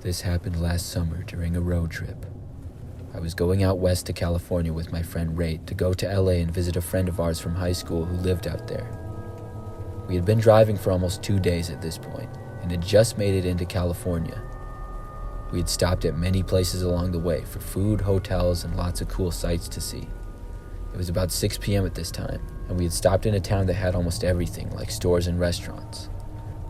This happened last summer during a road trip. I was going out west to California with my friend Ray to go to LA and visit a friend of ours from high school who lived out there. We had been driving for almost 2 days at this point and had just made it into California. We had stopped at many places along the way for food, hotels, and lots of cool sights to see. It was about 6 p.m. at this time, and we had stopped in a town that had almost everything, like stores and restaurants.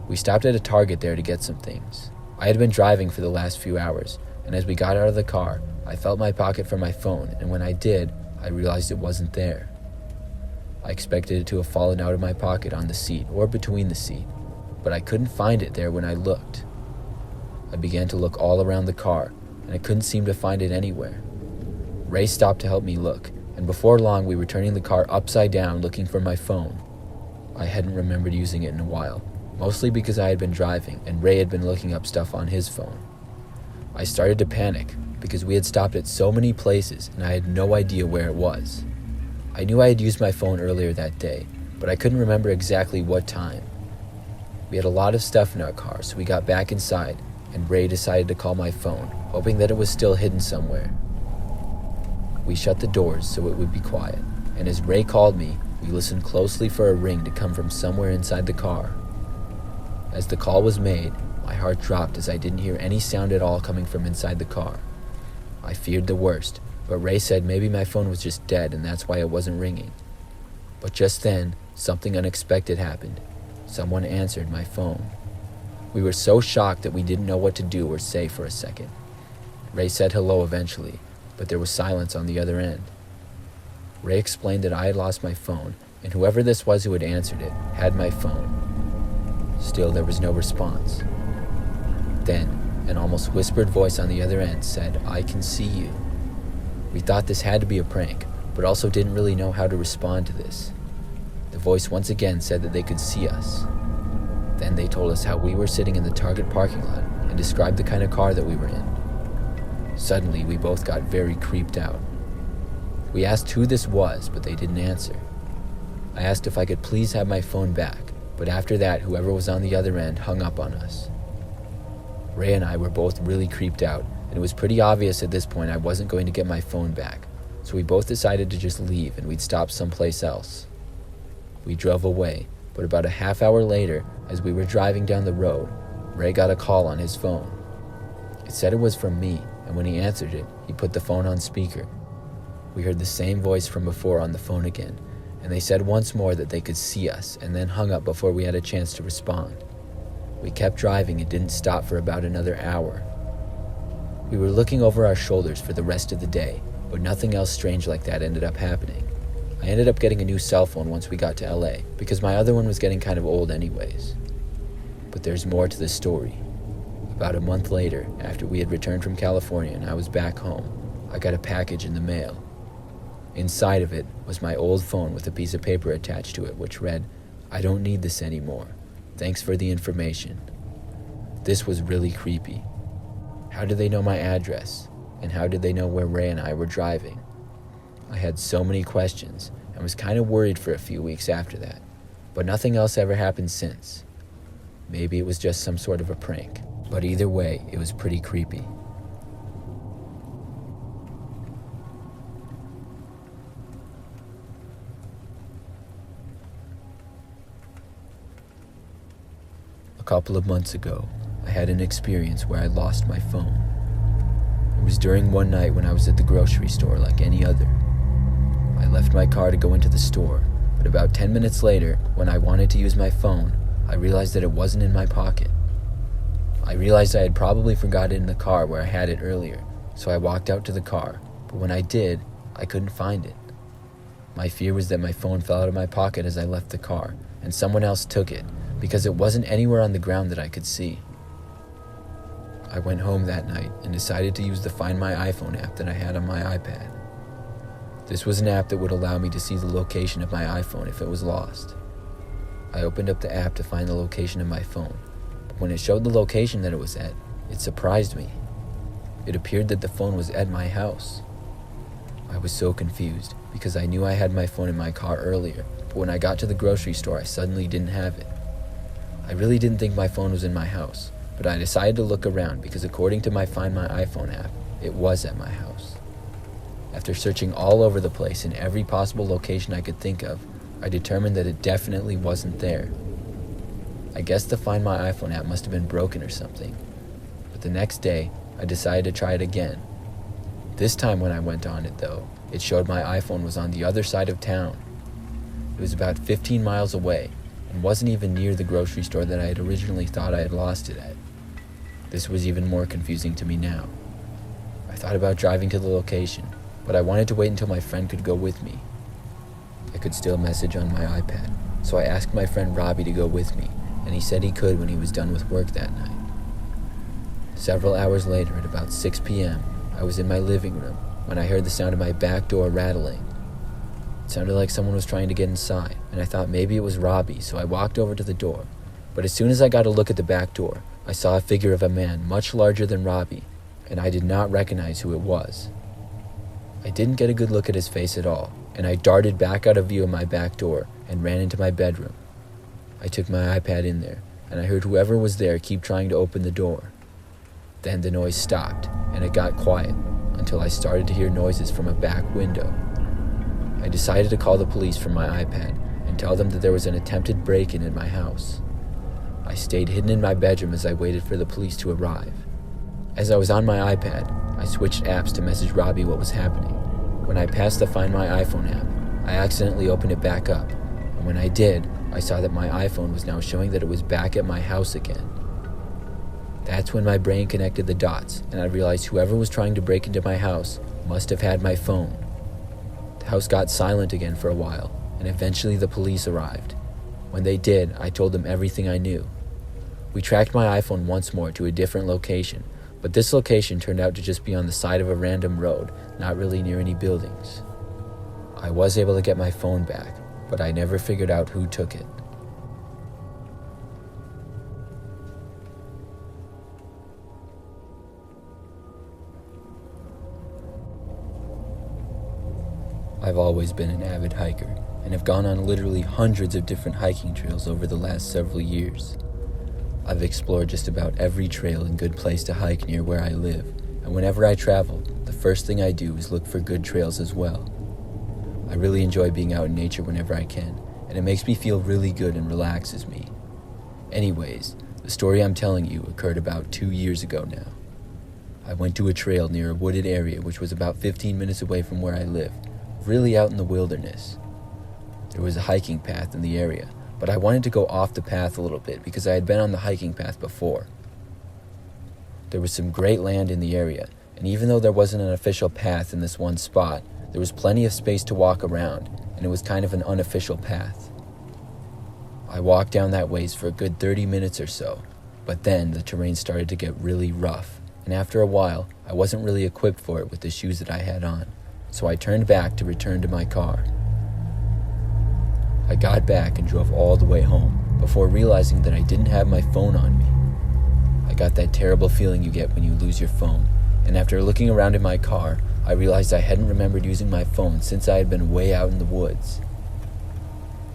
We stopped at a Target there to get some things. I had been driving for the last few hours, and as we got out of the car, I felt my pocket for my phone, and when I did, I realized it wasn't there. I expected it to have fallen out of my pocket on the seat or between the seat, but I couldn't find it there when I looked. I began to look all around the car, and I couldn't seem to find it anywhere. Ray stopped to help me look, and before long we were turning the car upside down looking for my phone. I hadn't remembered using it in a while, mostly because I had been driving and Ray had been looking up stuff on his phone. I started to panic because we had stopped at so many places and I had no idea where it was. I knew I had used my phone earlier that day, but I couldn't remember exactly what time. We had a lot of stuff in our car, so we got back inside and Ray decided to call my phone, hoping that it was still hidden somewhere. We shut the doors so it would be quiet, and as Ray called me, we listened closely for a ring to come from somewhere inside the car. As the call was made, my heart dropped as I didn't hear any sound at all coming from inside the car. I feared the worst, but Ray said maybe my phone was just dead and that's why it wasn't ringing. But just then, something unexpected happened. Someone answered my phone. We were so shocked that we didn't know what to do or say for a second. Ray said hello eventually, but there was silence on the other end. Ray explained that I had lost my phone, and whoever this was who had answered it had my phone. Still, there was no response. Then, an almost whispered voice on the other end said, "I can see you." We thought this had to be a prank, but also didn't really know how to respond to this. The voice once again said that they could see us. Then they told us how we were sitting in the Target parking lot and described the kind of car that we were in. Suddenly, we both got very creeped out. We asked who this was, but they didn't answer. I asked if I could please have my phone back, but after that, whoever was on the other end hung up on us. Ray and I were both really creeped out, and it was pretty obvious at this point I wasn't going to get my phone back, so we both decided to just leave and we'd stop someplace else. We drove away, but about a half hour later, as we were driving down the road, Ray got a call on his phone. It said it was from me, and when he answered it, he put the phone on speaker. We heard the same voice from before on the phone again, and they said once more that they could see us and then hung up before we had a chance to respond. We kept driving and didn't stop for about another hour. We were looking over our shoulders for the rest of the day, but nothing else strange like that ended up happening. I ended up getting a new cell phone once we got to LA, because my other one was getting kind of old anyways. But there's more to the story. About a month later, after we had returned from California and I was back home, I got a package in the mail. Inside of it was my old phone with a piece of paper attached to it which read, "I don't need this anymore. Thanks for the information." This was really creepy. How did they know my address? And how did they know where Ray and I were driving? I had so many questions and was kind of worried for a few weeks after that, but nothing else ever happened since. Maybe it was just some sort of a prank, but either way, it was pretty creepy. A couple of months ago, I had an experience where I lost my phone. It was during one night when I was at the grocery store like any other. I left my car to go into the store, but about 10 minutes later, when I wanted to use my phone, I realized that it wasn't in my pocket. I realized I had probably forgot it in the car where I had it earlier, so I walked out to the car, but when I did, I couldn't find it. My fear was that my phone fell out of my pocket as I left the car, and someone else took it, because it wasn't anywhere on the ground that I could see. I went home that night and decided to use the Find My iPhone app that I had on my iPad. This was an app that would allow me to see the location of my iPhone if it was lost. I opened up the app to find the location of my phone, but when it showed the location that it was at, it surprised me. It appeared that the phone was at my house. I was so confused because I knew I had my phone in my car earlier, but when I got to the grocery store, I suddenly didn't have it. I really didn't think my phone was in my house, but I decided to look around because according to my Find My iPhone app, it was at my house. After searching all over the place in every possible location I could think of, I determined that it definitely wasn't there. I guess the Find My iPhone app must have been broken or something. But the next day, I decided to try it again. This time when I went on it though, it showed my iPhone was on the other side of town. It was about 15 miles away and wasn't even near the grocery store that I had originally thought I had lost it at. This was even more confusing to me now. I thought about driving to the location, but I wanted to wait until my friend could go with me. I could still message on my iPad, so I asked my friend Robbie to go with me, and he said he could when he was done with work that night. Several hours later, at about 6 p.m., I was in my living room when I heard the sound of my back door rattling. It sounded like someone was trying to get inside, and I thought maybe it was Robbie, so I walked over to the door. But as soon as I got a look at the back door, I saw a figure of a man much larger than Robbie, and I did not recognize who it was. I didn't get a good look at his face at all, and I darted back out of view of my back door and ran into my bedroom. I took my iPad in there, and I heard whoever was there keep trying to open the door. Then the noise stopped, and it got quiet until I started to hear noises from a back window. I decided to call the police from my iPad and tell them that there was an attempted break-in at my house. I stayed hidden in my bedroom as I waited for the police to arrive. As I was on my iPad, I switched apps to message Robbie what was happening. When I passed the Find My iPhone app, I accidentally opened it back up, and when I did, I saw that my iPhone was now showing that it was back at my house again. That's when my brain connected the dots, and I realized whoever was trying to break into my house must have had my phone. The house got silent again for a while, and eventually the police arrived. When they did, I told them everything I knew. We tracked my iPhone once more to a different location, but this location turned out to just be on the side of a random road, not really near any buildings. I was able to get my phone back, but I never figured out who took it. I've always been an avid hiker, and have gone on literally hundreds of different hiking trails over the last several years. I've explored just about every trail and good place to hike near where I live, and whenever I travel, the first thing I do is look for good trails as well. I really enjoy being out in nature whenever I can, and it makes me feel really good and relaxes me. Anyways, the story I'm telling you occurred about 2 years ago now. I went to a trail near a wooded area which was about 15 minutes away from where I live, really out in the wilderness. There was a hiking path in the area, but I wanted to go off the path a little bit because I had been on the hiking path before. There was some great land in the area, and even though there wasn't an official path in this one spot, there was plenty of space to walk around, and it was kind of an unofficial path. I walked down that ways for a good 30 minutes or so, but then the terrain started to get really rough, and after a while, I wasn't really equipped for it with the shoes that I had on, so I turned back to return to my car. I got back and drove all the way home before realizing that I didn't have my phone on me. I got that terrible feeling you get when you lose your phone, and after looking around in my car, I realized I hadn't remembered using my phone since I had been way out in the woods.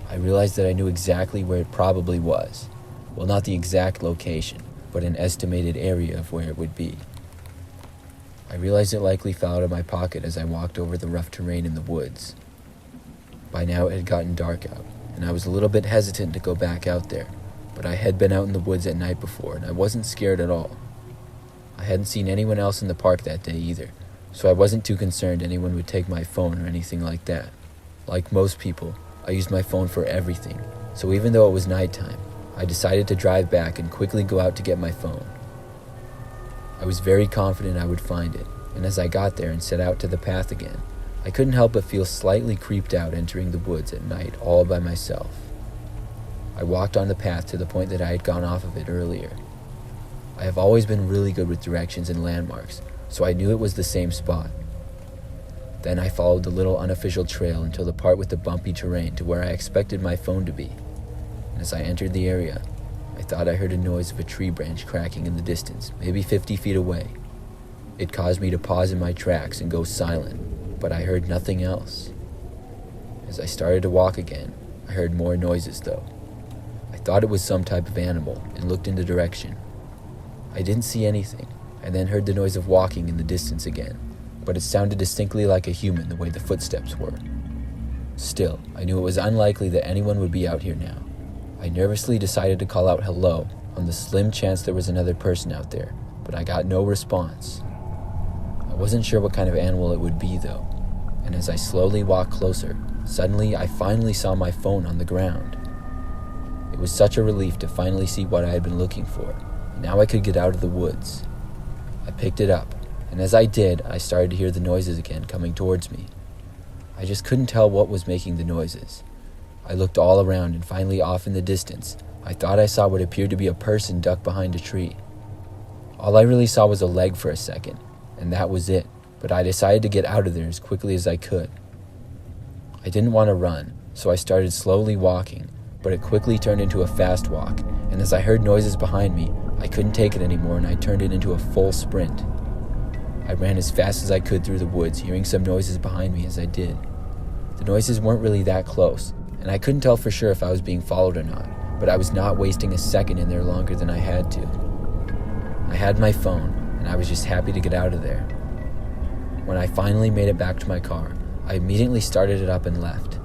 I realized that I knew exactly where it probably was. Well, not the exact location, but an estimated area of where it would be. I realized it likely fell out of my pocket as I walked over the rough terrain in the woods. By now it had gotten dark out, and I was a little bit hesitant to go back out there, but I had been out in the woods at night before, and I wasn't scared at all. I hadn't seen anyone else in the park that day either, so I wasn't too concerned anyone would take my phone or anything like that. Like most people, I used my phone for everything, so even though it was nighttime, I decided to drive back and quickly go out to get my phone. I was very confident I would find it, and as I got there and set out to the path again, I couldn't help but feel slightly creeped out entering the woods at night all by myself. I walked on the path to the point that I had gone off of it earlier. I have always been really good with directions and landmarks, so I knew it was the same spot. Then I followed the little unofficial trail until the part with the bumpy terrain to where I expected my phone to be. And as I entered the area, I thought I heard a noise of a tree branch cracking in the distance, maybe 50 feet away. It caused me to pause in my tracks and go silent, but I heard nothing else. As I started to walk again, I heard more noises though. I thought it was some type of animal and looked in the direction. I didn't see anything, and then heard the noise of walking in the distance again, but it sounded distinctly like a human the way the footsteps were. Still, I knew it was unlikely that anyone would be out here now. I nervously decided to call out hello on the slim chance there was another person out there, but I got no response. I wasn't sure what kind of animal it would be though, and as I slowly walked closer, suddenly I finally saw my phone on the ground. It was such a relief to finally see what I had been looking for. Now I could get out of the woods. I picked it up, and as I did, I started to hear the noises again coming towards me. I just couldn't tell what was making the noises. I looked all around, and finally off in the distance, I thought I saw what appeared to be a person ducked behind a tree. All I really saw was a leg for a second, and that was it, but I decided to get out of there as quickly as I could. I didn't want to run, so I started slowly walking, but it quickly turned into a fast walk, and as I heard noises behind me, I couldn't take it anymore and I turned it into a full sprint. I ran as fast as I could through the woods, hearing some noises behind me as I did. The noises weren't really that close, and I couldn't tell for sure if I was being followed or not, but I was not wasting a second in there longer than I had to. I had my phone, and I was just happy to get out of there. When I finally made it back to my car, I immediately started it up and left.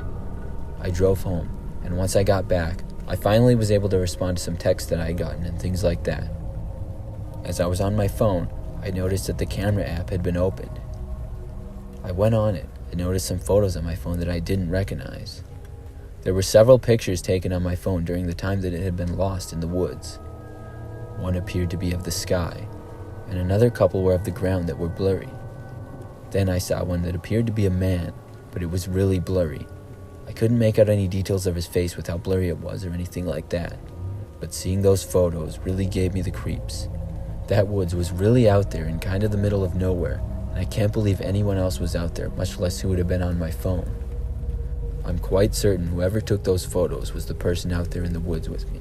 I drove home, and once I got back, I finally was able to respond to some texts that I had gotten and things like that. As I was on my phone, I noticed that the camera app had been opened. I went on it and noticed some photos on my phone that I didn't recognize. There were several pictures taken on my phone during the time that it had been lost in the woods. One appeared to be of the sky, and another couple were of the ground that were blurry. Then I saw one that appeared to be a man, but it was really blurry. I couldn't make out any details of his face with how blurry it was or anything like that, but seeing those photos really gave me the creeps. That woods was really out there in kind of the middle of nowhere, and I can't believe anyone else was out there, much less who would have been on my phone. I'm quite certain whoever took those photos was the person out there in the woods with me.